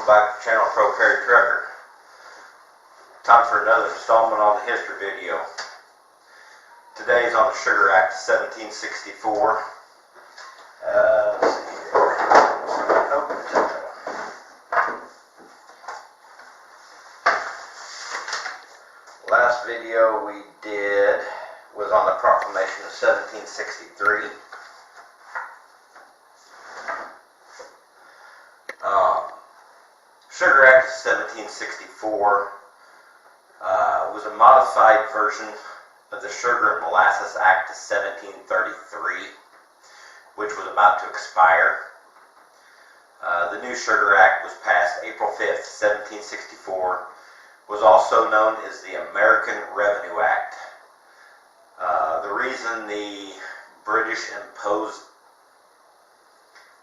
welcome back to the channel Pro Carry Trucker. Time for another installment on the history video. Today is on the Sugar Act of 1764. Let's see here. Last video we did was on the proclamation of 1763. Sugar Act of 1764 was a modified version of the Sugar and Molasses Act of 1733, which was about to expire. The new Sugar Act was passed April 5th, 1764, was also known as the American Revenue Act. The reason the British imposed,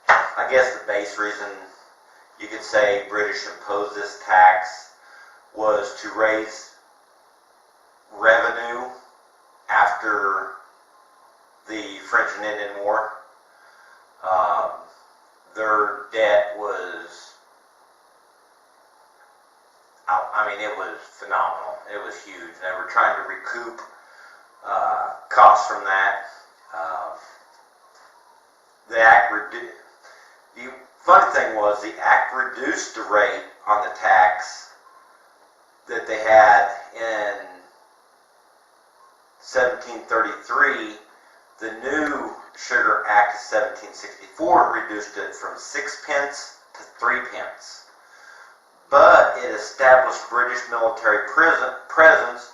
I guess the base reason you could say British imposed this tax was to raise revenue after the French and Indian War. Their debt was, it was phenomenal. It was huge. They were trying to recoup costs from that. The funny thing was, the act reduced the rate on the tax that they had in 1733. The new Sugar Act of 1764 reduced it from 6 pence to 3 pence. But it established British military presence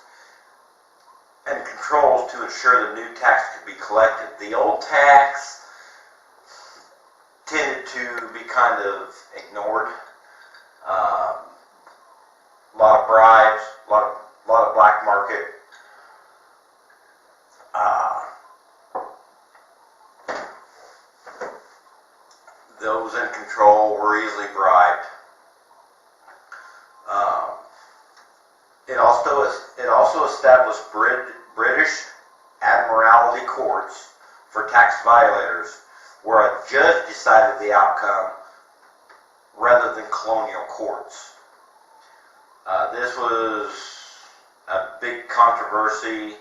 and controls to ensure the new tax could be collected. The old tax tended to be kind of ignored. A lot of bribes, a lot of black market. Those in control were easily bribed. It also established British admiralty courts for tax violators, where a judge decided the outcome rather than colonial courts. This was a big controversy.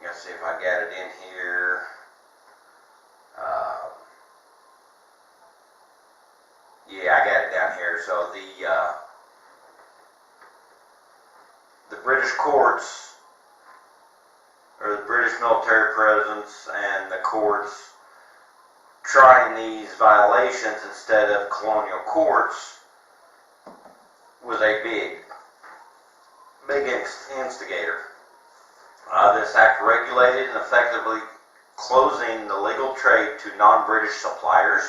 Let's see if I got it in here. Yeah, I got it down here. So the British courts, or the British military presence and the courts trying these violations instead of colonial courts was a big instigator. This act regulated and effectively closing the legal trade to non-British suppliers.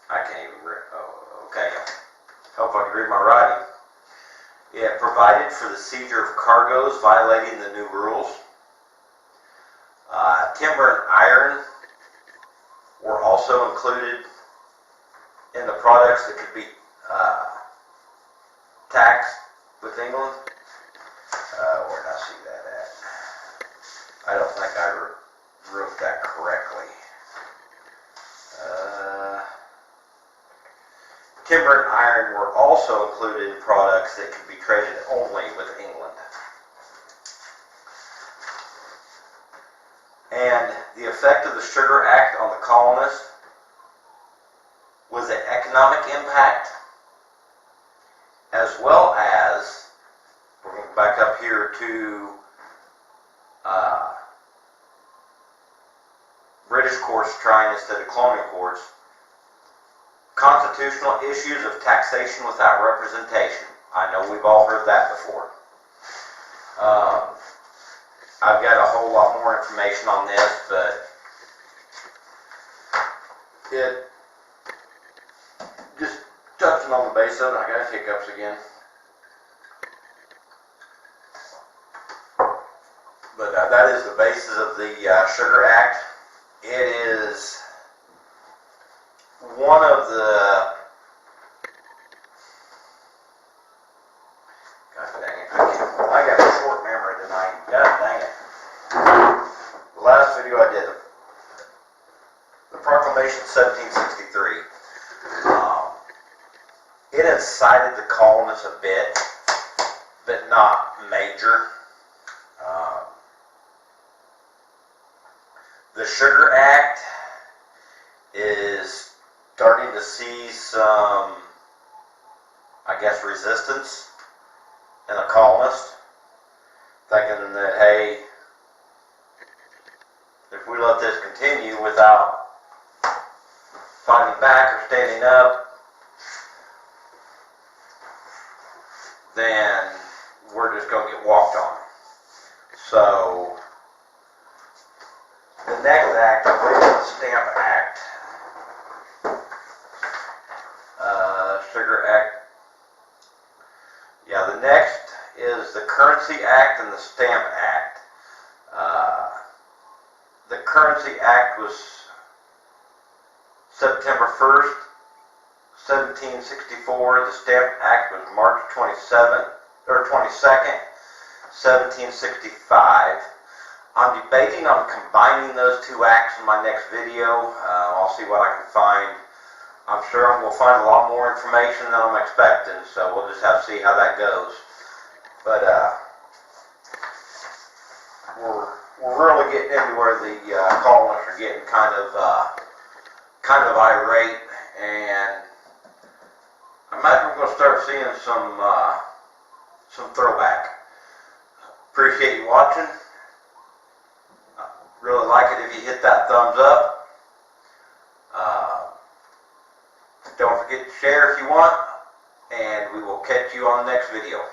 I can't even read. Oh, okay. Hope I can read my writing. It provided for the seizure of cargoes violating the new rules. Timber and iron were also included in the products that could be taxed with England. Where did I see that at? I don't think I wrote that correctly. Timber and iron were also included in products that could be traded only with England. And the effect of the Sugar Act on the colonists was an economic impact, as well as, we're going to back up here to British courts trying instead of colonial courts, constitutional issues of taxation without representation. I know we've all heard that before. I've got a whole lot more information on this, but it just touching on the base of it. I got hiccups again. But that is the basis of the Sugar Act. It is one of the, gosh dang it, I got a short memory tonight. God dang it. the Proclamation 1763. It incited the colonists a bit, but not major. The Sugar Act is starting to see some, I guess, resistance in the colonists, thinking that, hey, if we let this continue without fighting back or standing up, then we're just going to get walked on. So, the next act, I believe, is the Stamp Act. Sugar Act. Yeah, the next is the Currency Act and the Stamp Act. The Currency Act was September 1st, 1764. The Stamp Act was March 22nd, 1765. I'm debating on combining those two acts in my next video. I'll see what I can find. I'm sure I'm going to find a lot more information than I'm expecting, so we'll just have to see how that goes. But we're really getting into where the colonists are getting kind of irate, and I imagine we're going to start seeing some throwback. Appreciate you watching. Really like it if you hit that thumbs up. Don't forget to share if you want, and we will catch you on the next video.